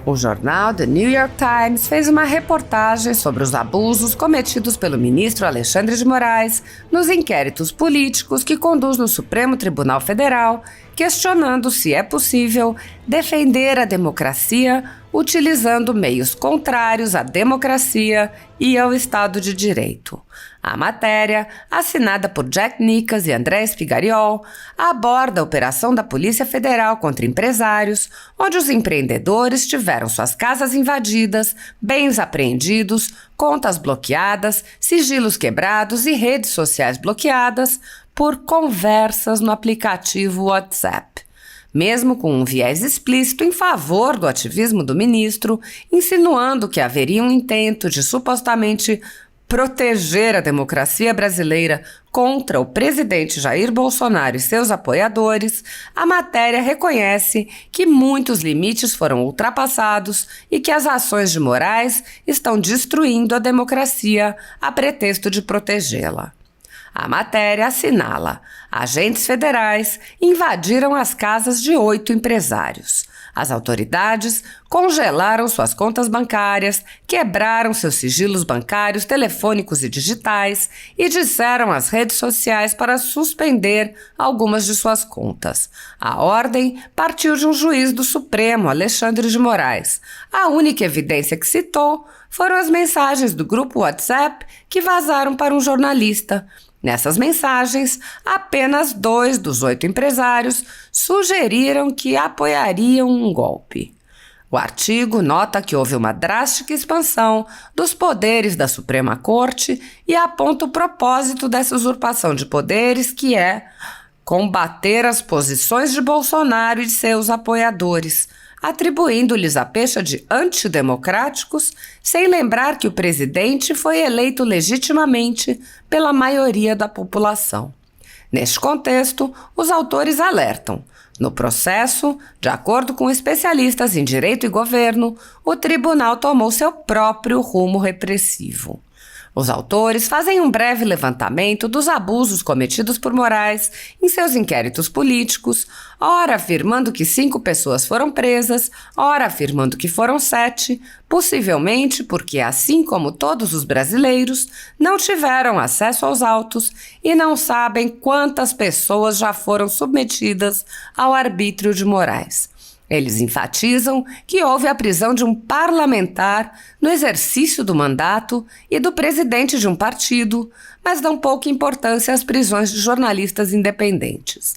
O jornal The New York Times fez uma reportagem sobre os abusos cometidos pelo ministro Alexandre de Moraes nos inquéritos políticos que conduz no Supremo Tribunal Federal, questionando se é possível defender a democracia utilizando meios contrários à democracia e ao Estado de Direito. A matéria, assinada por Jack Nicas e André Spigariol, aborda a operação da Polícia Federal contra empresários, onde os empreendedores tiveram suas casas invadidas, bens apreendidos, contas bloqueadas, sigilos quebrados e redes sociais bloqueadas por conversas no aplicativo WhatsApp. Mesmo com um viés explícito em favor do ativismo do ministro, insinuando que haveria um intento de supostamente proteger a democracia brasileira contra o presidente Jair Bolsonaro e seus apoiadores, a matéria reconhece que muitos limites foram ultrapassados e que as ações de Moraes estão destruindo a democracia a pretexto de protegê-la. A matéria assinala: agentes federais invadiram as casas de 8 empresários. As autoridades congelaram suas contas bancárias, quebraram seus sigilos bancários, telefônicos e digitais e disseram às redes sociais para suspender algumas de suas contas. A ordem partiu de um juiz do Supremo, Alexandre de Moraes. A única evidência que citou foram as mensagens do grupo WhatsApp que vazaram para um jornalista. Nessas mensagens, apenas 2 dos 8 empresários sugeriram que apoiariam um golpe. O artigo nota que houve uma drástica expansão dos poderes da Suprema Corte e aponta o propósito dessa usurpação de poderes, que é combater as posições de Bolsonaro e de seus apoiadores, atribuindo-lhes a pecha de antidemocráticos, sem lembrar que o presidente foi eleito legitimamente pela maioria da população. Neste contexto, os autores alertam: no processo, de acordo com especialistas em direito e governo, o tribunal tomou seu próprio rumo repressivo. Os autores fazem um breve levantamento dos abusos cometidos por Moraes em seus inquéritos políticos, ora afirmando que 5 pessoas foram presas, ora afirmando que foram 7, possivelmente porque, assim como todos os brasileiros, não tiveram acesso aos autos e não sabem quantas pessoas já foram submetidas ao arbítrio de Moraes. Eles enfatizam que houve a prisão de um parlamentar no exercício do mandato e do presidente de um partido, mas dão pouca importância às prisões de jornalistas independentes.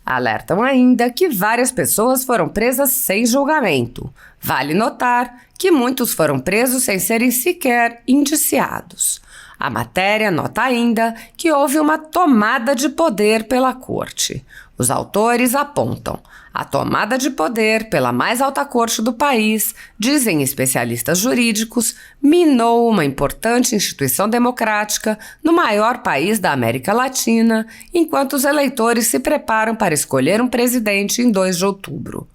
Alertam ainda que várias pessoas foram presas sem julgamento. Vale notar que muitos foram presos sem serem sequer indiciados. A matéria nota ainda que houve uma tomada de poder pela corte. Os autores apontam: a tomada de poder pela mais alta corte do país, dizem especialistas jurídicos, minou uma importante instituição democrática no maior país da América Latina, enquanto os eleitores se preparam para escolher um presidente em 2 de outubro.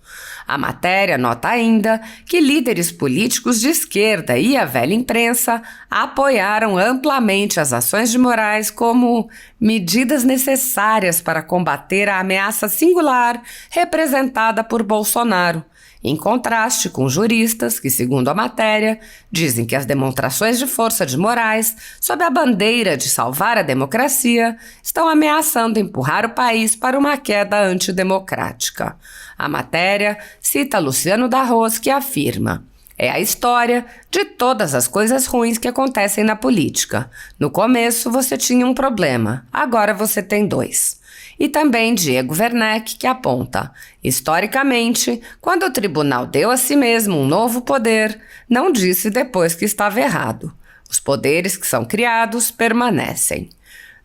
A matéria nota ainda que líderes políticos de esquerda e a velha imprensa apoiaram amplamente as ações de Moraes como medidas necessárias para combater a ameaça singular representada por Bolsonaro, em contraste com juristas que, segundo a matéria, dizem que as demonstrações de força de Moraes, sob a bandeira de salvar a democracia, estão ameaçando empurrar o país para uma queda antidemocrática. A matéria cita Luciano D'Arros, que afirma: é a história de todas as coisas ruins que acontecem na política. No começo você tinha um problema, agora você tem 2. E também Diego Werneck, que aponta: historicamente, quando o tribunal deu a si mesmo um novo poder, não disse depois que estava errado. Os poderes que são criados permanecem.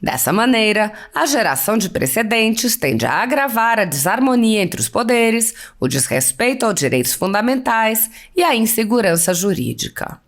Dessa maneira, a geração de precedentes tende a agravar a desarmonia entre os poderes, o desrespeito aos direitos fundamentais e a insegurança jurídica.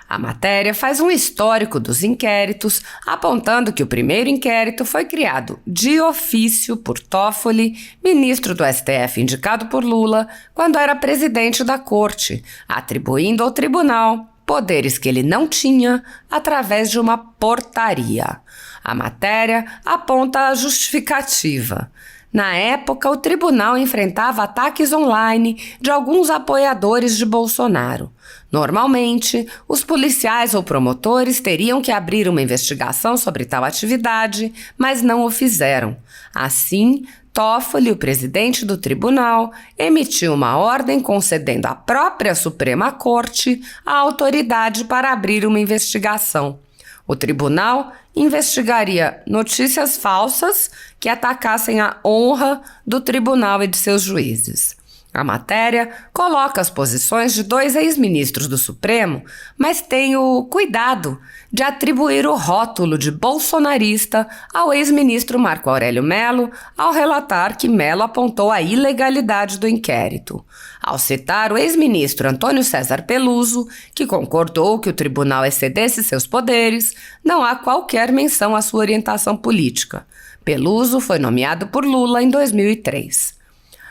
A matéria faz um histórico dos inquéritos, apontando que o primeiro inquérito foi criado de ofício por Toffoli, ministro do STF indicado por Lula, quando era presidente da Corte, atribuindo ao tribunal poderes que ele não tinha através de uma portaria. A matéria aponta a justificativa. Na época, o tribunal enfrentava ataques online de alguns apoiadores de Bolsonaro. Normalmente, os policiais ou promotores teriam que abrir uma investigação sobre tal atividade, mas não o fizeram. Assim, Toffoli, o presidente do tribunal, emitiu uma ordem concedendo à própria Suprema Corte a autoridade para abrir uma investigação. O tribunal investigaria notícias falsas que atacassem a honra do tribunal e de seus juízes. A matéria coloca as posições de 2 ex-ministros do Supremo, mas tem o cuidado de atribuir o rótulo de bolsonarista ao ex-ministro Marco Aurélio Mello, ao relatar que Mello apontou a ilegalidade do inquérito. Ao citar o ex-ministro Antônio César Peluso, que concordou que o tribunal excedesse seus poderes, não há qualquer menção à sua orientação política. Peluso foi nomeado por Lula em 2003.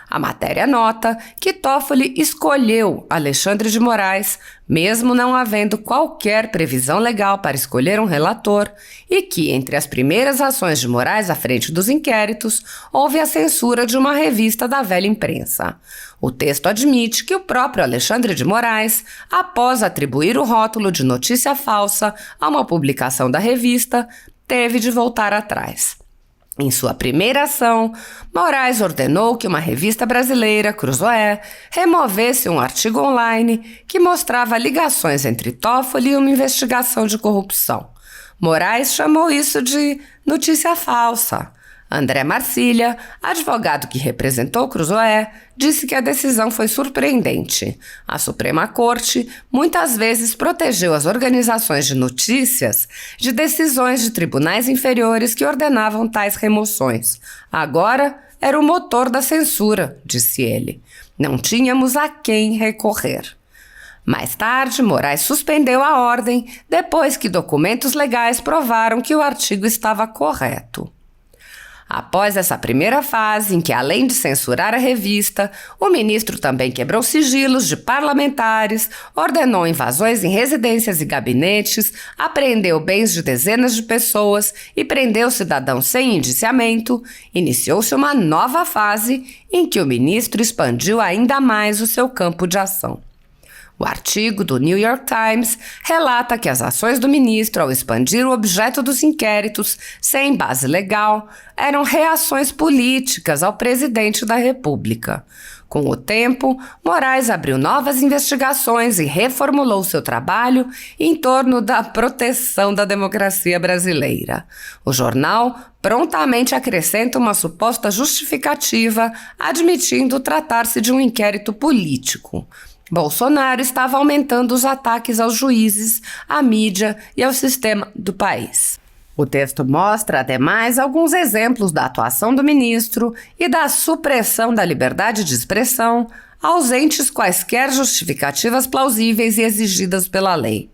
A matéria nota que Toffoli escolheu Alexandre de Moraes, mesmo não havendo qualquer previsão legal para escolher um relator, e que, entre as primeiras ações de Moraes à frente dos inquéritos, houve a censura de uma revista da velha imprensa. O texto admite que o próprio Alexandre de Moraes, após atribuir o rótulo de notícia falsa a uma publicação da revista, teve de voltar atrás. Em sua primeira ação, Moraes ordenou que uma revista brasileira, Cruzoé, removesse um artigo online que mostrava ligações entre Toffoli e uma investigação de corrupção. Moraes chamou isso de notícia falsa. André Marcília, advogado que representou Cruzoé, disse que a decisão foi surpreendente. A Suprema Corte muitas vezes protegeu as organizações de notícias de decisões de tribunais inferiores que ordenavam tais remoções. Agora era o motor da censura, disse ele. Não tínhamos a quem recorrer. Mais tarde, Moraes suspendeu a ordem depois que documentos legais provaram que o artigo estava correto. Após essa primeira fase, em que além de censurar a revista, o ministro também quebrou sigilos de parlamentares, ordenou invasões em residências e gabinetes, apreendeu bens de dezenas de pessoas e prendeu cidadãos sem indiciamento, iniciou-se uma nova fase em que o ministro expandiu ainda mais o seu campo de ação. O artigo do New York Times relata que as ações do ministro ao expandir o objeto dos inquéritos sem base legal eram reações políticas ao presidente da República. Com o tempo, Moraes abriu novas investigações e reformulou seu trabalho em torno da proteção da democracia brasileira. O jornal prontamente acrescenta uma suposta justificativa, admitindo tratar-se de um inquérito político. Bolsonaro estava aumentando os ataques aos juízes, à mídia e ao sistema do país. O texto mostra, ademais, alguns exemplos da atuação do ministro e da supressão da liberdade de expressão, ausentes quaisquer justificativas plausíveis e exigidas pela lei.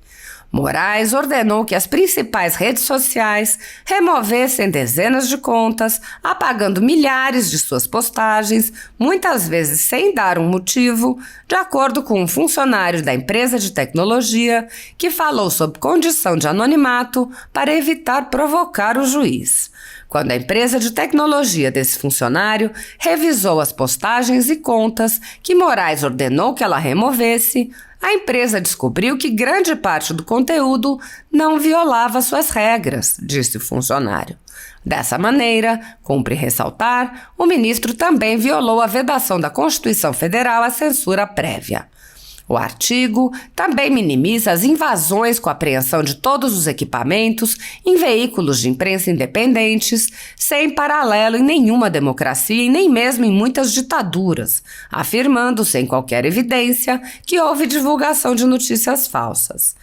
Moraes ordenou que as principais redes sociais removessem dezenas de contas, apagando milhares de suas postagens, muitas vezes sem dar um motivo, de acordo com um funcionário da empresa de tecnologia que falou sob condição de anonimato para evitar provocar o juiz. Quando a empresa de tecnologia desse funcionário revisou as postagens e contas que Moraes ordenou que ela removesse, a empresa descobriu que grande parte do conteúdo não violava suas regras, disse o funcionário. Dessa maneira, cumpre ressaltar, o ministro também violou a vedação da Constituição Federal à censura prévia. O artigo também minimiza as invasões com apreensão de todos os equipamentos em veículos de imprensa independentes, sem paralelo em nenhuma democracia e nem mesmo em muitas ditaduras, afirmando sem qualquer evidência que houve divulgação de notícias falsas.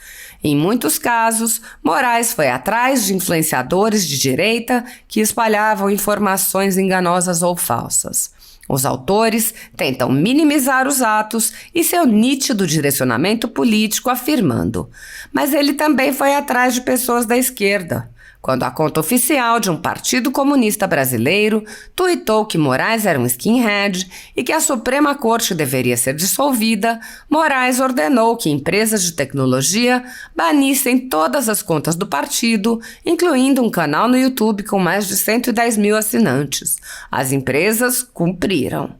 Em muitos casos, Moraes foi atrás de influenciadores de direita que espalhavam informações enganosas ou falsas. Os autores tentam minimizar os atos e seu nítido direcionamento político, afirmando: mas ele também foi atrás de pessoas da esquerda. quando a conta oficial de um partido comunista brasileiro tuitou que Moraes era um skinhead e que a Suprema Corte deveria ser dissolvida, Moraes ordenou que empresas de tecnologia banissem todas as contas do partido, incluindo um canal no YouTube com mais de 110 mil assinantes. As empresas cumpriram.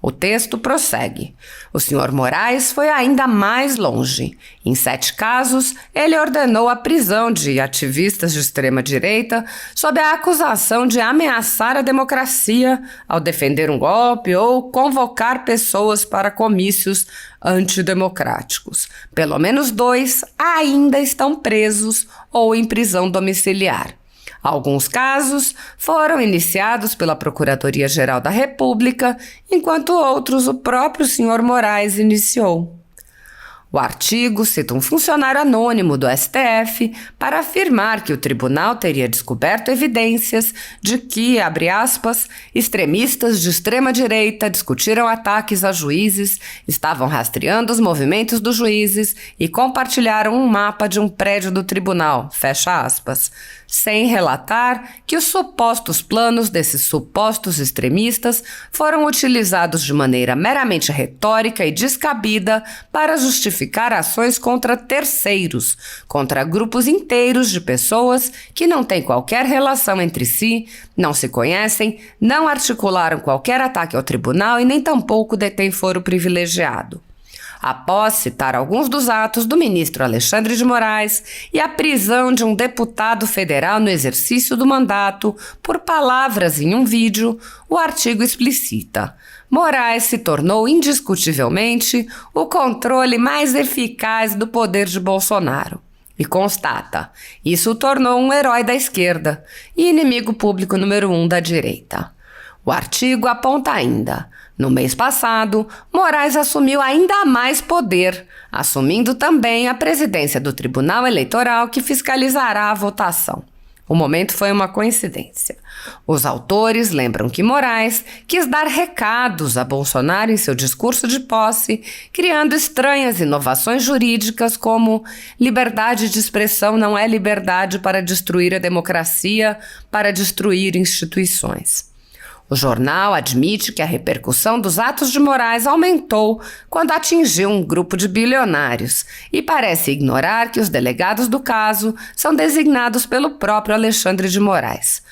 O texto prossegue. O senhor Moraes foi ainda mais longe. Em 7 casos, ele ordenou a prisão de ativistas de extrema-direita sob a acusação de ameaçar a democracia ao defender um golpe ou convocar pessoas para comícios antidemocráticos. Pelo menos 2 ainda estão presos ou em prisão domiciliar. Alguns casos foram iniciados pela Procuradoria-Geral da República, enquanto outros o próprio senhor Moraes iniciou. O artigo cita um funcionário anônimo do STF para afirmar que o tribunal teria descoberto evidências de que, abre aspas, extremistas de extrema-direita discutiram ataques a juízes, estavam rastreando os movimentos dos juízes e compartilharam um mapa de um prédio do tribunal, fecha aspas, sem relatar que os supostos planos desses supostos extremistas foram utilizados de maneira meramente retórica e descabida para justificar ações contra terceiros, contra grupos inteiros de pessoas que não têm qualquer relação entre si, não se conhecem, não articularam qualquer ataque ao tribunal e nem tampouco detêm foro privilegiado. Após citar alguns dos atos do ministro Alexandre de Moraes e a prisão de um deputado federal no exercício do mandato por palavras em um vídeo, o artigo explicita: Moraes se tornou indiscutivelmente o controle mais eficaz do poder de Bolsonaro. E constata, isso o tornou um herói da esquerda e inimigo público número 1 da direita. O artigo aponta ainda: no mês passado, Moraes assumiu ainda mais poder, assumindo também a presidência do Tribunal Eleitoral que fiscalizará a votação. O momento foi uma coincidência. Os autores lembram que Moraes quis dar recados a Bolsonaro em seu discurso de posse, criando estranhas inovações jurídicas como liberdade de expressão não é liberdade para destruir a democracia, para destruir instituições. O jornal admite que a repercussão dos atos de Moraes aumentou quando atingiu um grupo de bilionários e parece ignorar que os delegados do caso são designados pelo próprio Alexandre de Moraes.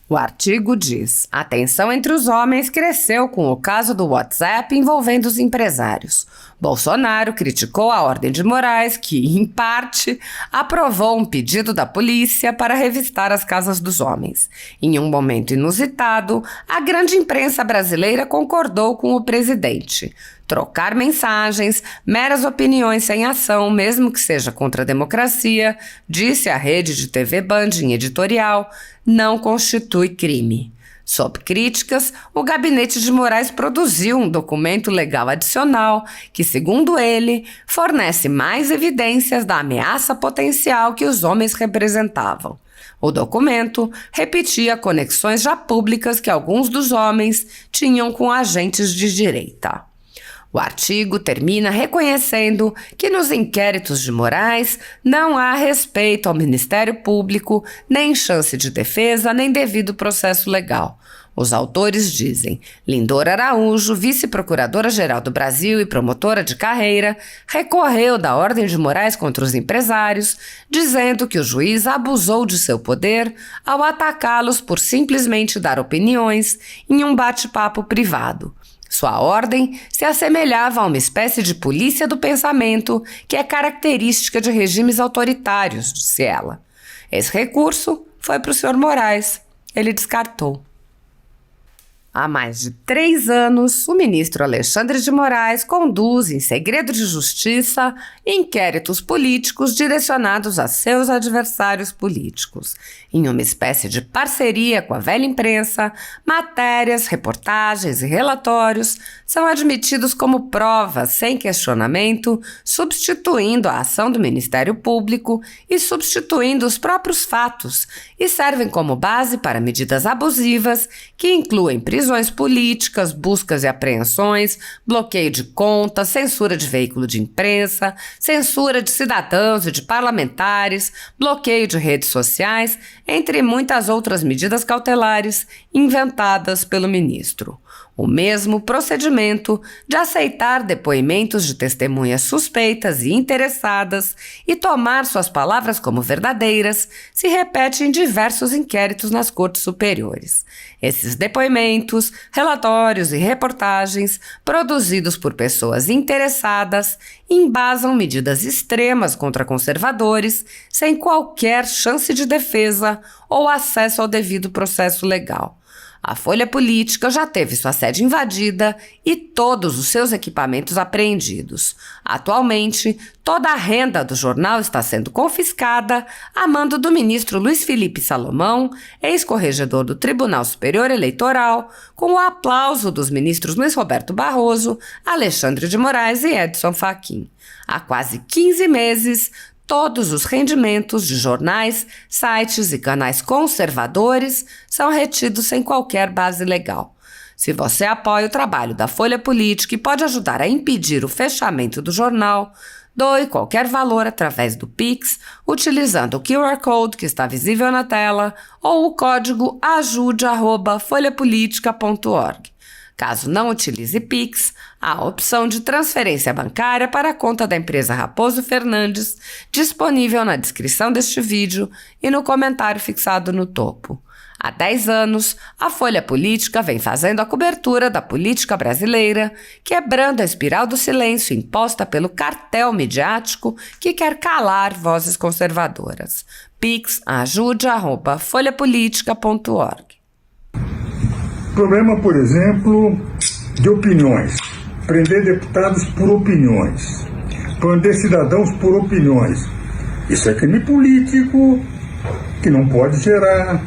O artigo diz: a tensão entre os homens cresceu com o caso do WhatsApp envolvendo os empresários. Bolsonaro criticou a ordem de Moraes, que, em parte, aprovou um pedido da polícia para revistar as casas dos homens. Em um momento inusitado, a grande imprensa brasileira concordou com o presidente. Trocar mensagens, meras opiniões sem ação, mesmo que seja contra a democracia, disse a rede de TV Band em editorial, não constitui crime. Sob críticas, o gabinete de Moraes produziu um documento legal adicional que, segundo ele, fornece mais evidências da ameaça potencial que os homens representavam. O documento repetia conexões já públicas que alguns dos homens tinham com agentes de direita. O artigo termina reconhecendo que nos inquéritos de Moraes não há respeito ao Ministério Público, nem chance de defesa, nem devido processo legal. Os autores dizem: Lindor Araújo, vice-procuradora-geral do Brasil e promotora de carreira, recorreu da ordem de Moraes contra os empresários, dizendo que o juiz abusou de seu poder ao atacá-los por simplesmente dar opiniões em um bate-papo privado. Sua ordem se assemelhava a uma espécie de polícia do pensamento que é característica de regimes autoritários, disse ela. Esse recurso foi para o senhor Moraes. Ele descartou. Há mais de 3 anos, o ministro Alexandre de Moraes conduz, em segredo de justiça, inquéritos políticos direcionados a seus adversários políticos. Em uma espécie de parceria com a velha imprensa, matérias, reportagens e relatórios são admitidos como provas sem questionamento, substituindo a ação do Ministério Público e substituindo os próprios fatos, e servem como base para medidas abusivas que incluem prisões prisões políticas, buscas e apreensões, bloqueio de contas, censura de veículo de imprensa, censura de cidadãos e de parlamentares, bloqueio de redes sociais, entre muitas outras medidas cautelares inventadas pelo ministro. O mesmo procedimento de aceitar depoimentos de testemunhas suspeitas e interessadas e tomar suas palavras como verdadeiras se repete em diversos inquéritos nas cortes superiores. Esses depoimentos, relatórios e reportagens produzidos por pessoas interessadas embasam medidas extremas contra conservadores sem qualquer chance de defesa ou acesso ao devido processo legal. A Folha Política já teve sua sede invadida e todos os seus equipamentos apreendidos. Atualmente, toda a renda do jornal está sendo confiscada a mando do ministro Luiz Felipe Salomão, ex-corregedor do Tribunal Superior Eleitoral, com o aplauso dos ministros Luiz Roberto Barroso, Alexandre de Moraes e Edson Fachin. Há quase 15 meses, todos os rendimentos de jornais, sites e canais conservadores são retidos sem qualquer base legal. Se você apoia o trabalho da Folha Política e pode ajudar a impedir o fechamento do jornal, doe qualquer valor através do Pix, utilizando o QR Code que está visível na tela ou o código ajude@folhapolitica.org. Caso não utilize Pix, há a opção de transferência bancária para a conta da empresa Raposo Fernandes, disponível na descrição deste vídeo e no comentário fixado no topo. Há 10 anos, a Folha Política vem fazendo a cobertura da política brasileira, quebrando a espiral do silêncio imposta pelo cartel midiático que quer calar vozes conservadoras. Pix ajude@folhapolitica.org. Problema, por exemplo, de opiniões. Prender deputados por opiniões. Prender cidadãos por opiniões. Isso é crime político que não pode gerar.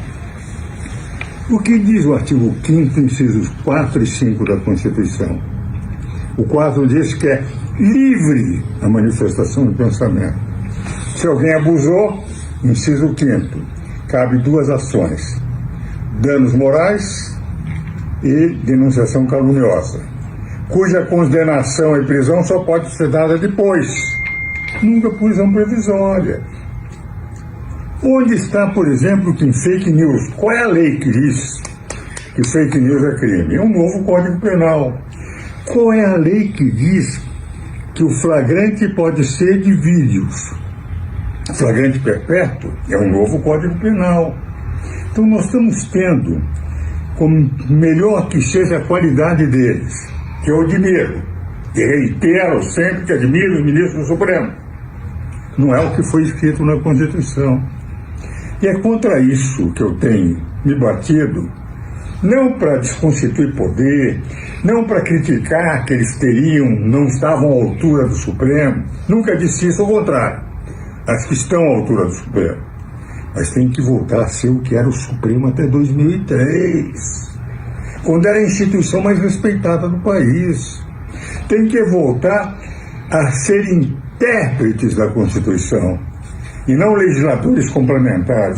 O que diz o artigo 5º, incisos 4 e 5 da Constituição? O 4 diz que é livre a manifestação de pensamento. Se alguém abusou, inciso 5º, cabe 2 ações: danos morais e denunciação caluniosa, cuja condenação e prisão só pode ser dada depois, nunca prisão provisória. Onde está, por exemplo, que em fake news, qual é a lei que diz que fake news é crime? É um novo Código Penal. Qual é a lei que diz que o flagrante pode ser de vídeos? Flagrante perpétuo é um novo Código Penal. Então nós estamos tendo, como melhor que seja a qualidade deles, que eu admiro, e reitero sempre que admiro os ministros do Supremo, não é o que foi escrito na Constituição. E é contra isso que eu tenho me batido, não para desconstituir poder, não para criticar que eles não estavam à altura do Supremo, nunca disse isso, ao contrário, as que estão à altura do Supremo. Mas tem que voltar a ser o que era o Supremo até 2003, quando era a instituição mais respeitada do país. Tem que voltar a ser intérpretes da Constituição e não legisladores complementares.